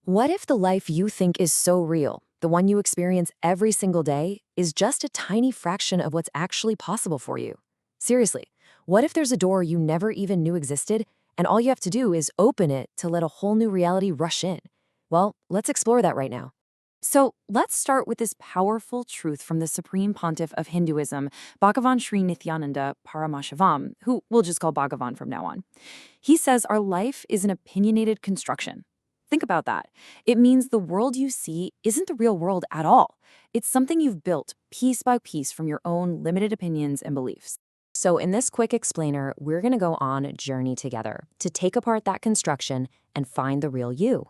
What if the life you think is so real, the one you experience every single day, is just a tiny fraction of what's actually possible for you? Seriously, what if there's a door you never even knew existed, and all you have to do is open it to let a whole new reality rush in? Well, let's explore that right now. So let's start with this powerful truth from the Supreme Pontiff of Hinduism, Bhagavan Sri Nithyananda Paramashivam, who we'll just call Bhagavan from now on. He says our life is an opinionated construction. Think about that. It means the world you see isn't the real world at all. It's something you've built piece by piece from your own limited opinions and beliefs. So in this quick explainer, we're going to go on a journey together to take apart that construction and find the real you.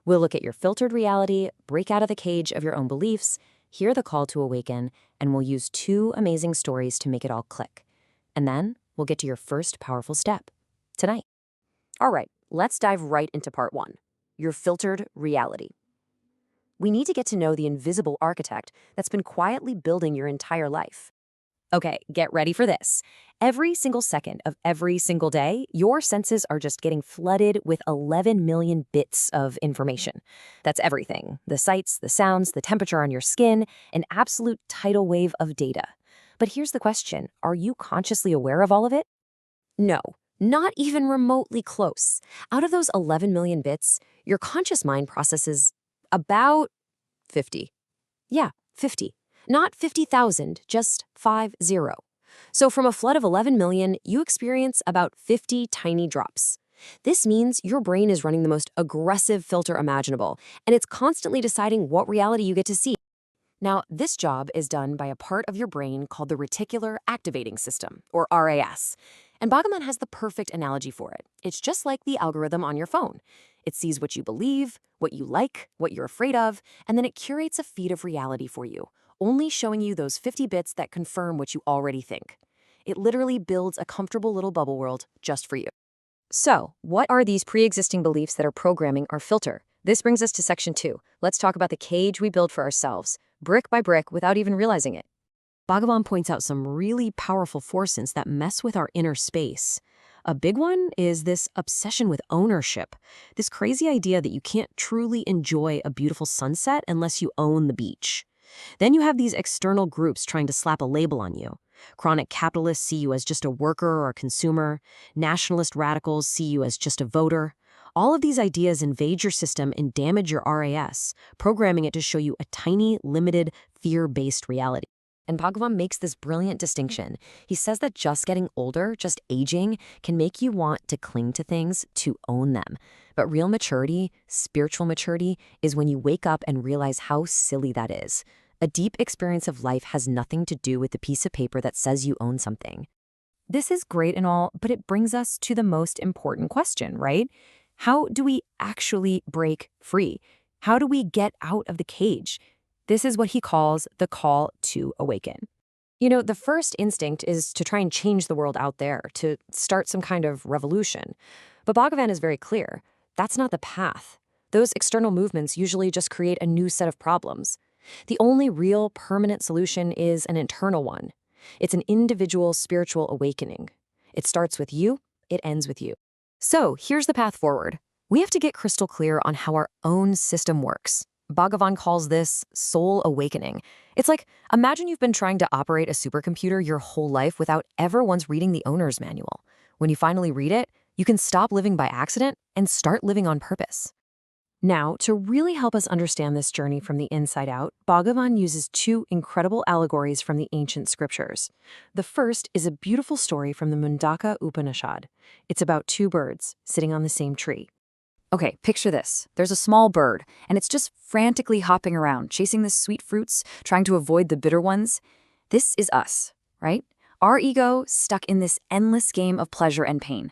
We'll look at your filtered reality, break out of the cage of your own beliefs, hear the call to awaken, and we'll use two amazing stories to make it all click. And then we'll get to your first powerful step tonight. All right, let's dive right into part one. Your filtered reality. We need to get to know the invisible architect that's been quietly building your entire life. Okay, get ready for this. Every single second of every single day, your senses are just getting flooded with 11 million bits of information. That's everything. The sights, the sounds, the temperature on your skin, an absolute tidal wave of data. But here's the question, are you consciously aware of all of it? No. Not even remotely close. Out of those 11 million bits, your conscious mind processes about 50. Yeah, 50. Not 50,000, just 50. So from a flood of 11 million, you experience about 50 tiny drops. This means your brain is running the most aggressive filter imaginable, and it's constantly deciding what reality you get to see. Now, this job is done by a part of your brain called the reticular activating system, or RAS. And Bhagavan has the perfect analogy for it. It's just like the algorithm on your phone. It sees what you believe, what you like, what you're afraid of, and then it curates a feed of reality for you, only showing you those 50 bits that confirm what you already think. It literally builds a comfortable little bubble world just for you. So, what are these pre-existing beliefs that are programming our filter? This brings us to section 2. Let's talk about the cage we build for ourselves, brick by brick without even realizing it. Bhagavan points out some really powerful forces that mess with our inner space. A big one is this obsession with ownership, this crazy idea that you can't truly enjoy a beautiful sunset unless you own the beach. Then you have these external groups trying to slap a label on you. Chronic capitalists see you as just a worker or a consumer. Nationalist radicals see you as just a voter. All of these ideas invade your system and damage your RAS, programming it to show you a tiny, limited, fear-based reality. And Bhagavan makes this brilliant distinction. He says that just getting older, just aging, can make you want to cling to things, to own them. But real maturity, spiritual maturity, is when you wake up and realize how silly that is. A deep experience of life has nothing to do with the piece of paper that says you own something. This is great and all, but it brings us to the most important question, right? How do we actually break free? How do we get out of the cage? This is what he calls the call to awaken. You know, the first instinct is to try and change the world out there, to start some kind of revolution. But Bhagavan is very clear. That's not the path. Those external movements usually just create a new set of problems. The only real permanent solution is an internal one. It's an individual spiritual awakening. It starts with you, it ends with you. So here's the path forward. We have to get crystal clear on how our own system works. Bhagavan calls this soul awakening. It's like, imagine you've been trying to operate a supercomputer your whole life without ever once reading the owner's manual. When you finally read it, you can stop living by accident and start living on purpose. Now, to really help us understand this journey from the inside out, Bhagavan uses two incredible allegories from the ancient scriptures. The first is a beautiful story from the Mundaka Upanishad. It's about two birds sitting on the same tree. Okay, picture this. There's a small bird, and it's just frantically hopping around, chasing the sweet fruits, trying to avoid the bitter ones. This is us, right? Our ego stuck in this endless game of pleasure and pain.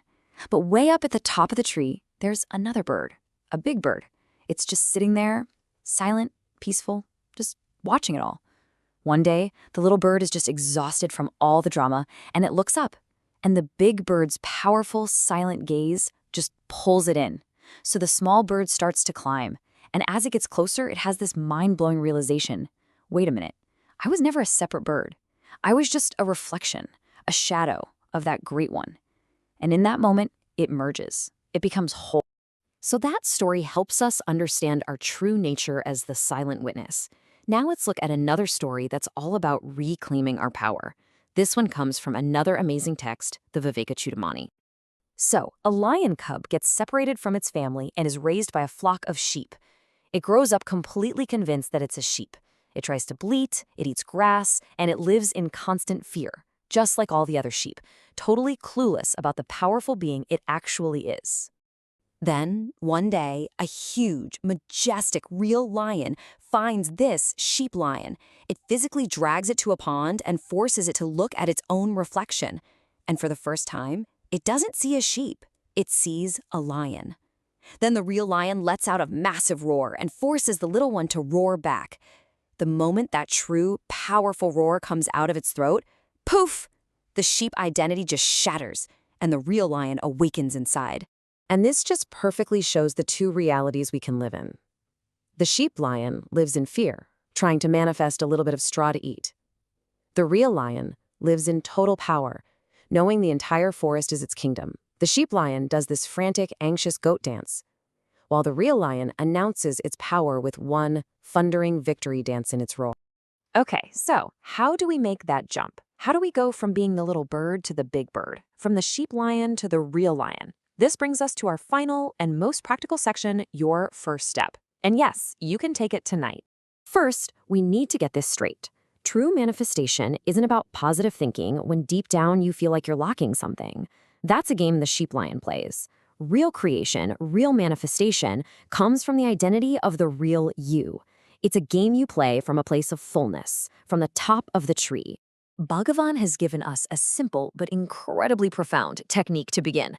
But way up at the top of the tree, there's another bird, a big bird. It's just sitting there, silent, peaceful, just watching it all. One day, the little bird is just exhausted from all the drama, and it looks up, and the big bird's powerful, silent gaze just pulls it in. So the small bird starts to climb, and as it gets closer, it has this mind-blowing realization. Wait a minute, I was never a separate bird. I was just a reflection, a shadow of that great one. And in that moment, it merges. It becomes whole. So that story helps us understand our true nature as the silent witness. Now let's look at another story that's all about reclaiming our power. This one comes from another amazing text, the Vivekachudamani. So, a lion cub gets separated from its family and is raised by a flock of sheep. It grows up completely convinced that it's a sheep. It tries to bleat, it eats grass, and it lives in constant fear, just like all the other sheep, totally clueless about the powerful being it actually is. Then, one day, a huge, majestic, real lion finds this sheep lion. It physically drags it to a pond and forces it to look at its own reflection. And for the first time, it doesn't see a sheep. It sees a lion. Then the real lion lets out a massive roar and forces the little one to roar back. The moment that true, powerful roar comes out of its throat, poof! The sheep identity just shatters, and the real lion awakens inside. And this just perfectly shows the two realities we can live in. The sheep lion lives in fear, trying to manifest a little bit of straw to eat. The real lion lives in total power, knowing the entire forest is its kingdom. The sheep lion does this frantic, anxious goat dance, while the real lion announces its power with one thundering victory dance in its roar. Okay, so how do we make that jump? How do we go from being the little bird to the big bird, from the sheep lion to the real lion? This brings us to our final and most practical section, your first step. And yes, you can take it tonight. First, we need to get this straight. True manifestation isn't about positive thinking when deep down you feel like you're lacking something. That's a game the sheep lion plays. Real creation, real manifestation, comes from the identity of the real you. It's a game you play from a place of fullness, from the top of the tree. Bhagavan has given us a simple but incredibly profound technique to begin.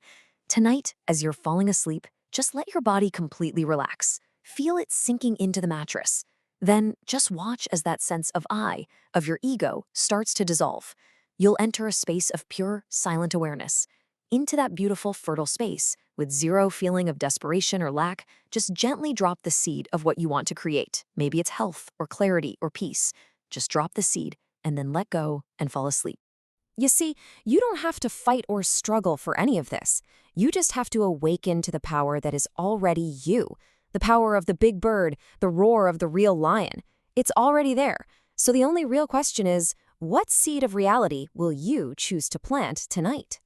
Tonight, as you're falling asleep, just let your body completely relax. Feel it sinking into the mattress. Then just watch as that sense of I, of your ego, starts to dissolve. You'll enter a space of pure, silent awareness. Into that beautiful, fertile space, with zero feeling of desperation or lack, just gently drop the seed of what you want to create. Maybe it's health, or clarity, or peace. Just drop the seed, and then let go and fall asleep. You see, you don't have to fight or struggle for any of this. You just have to awaken to the power that is already you. The power of the big bird, the roar of the real lion. It's already there. So the only real question is, what seed of reality will you choose to plant tonight?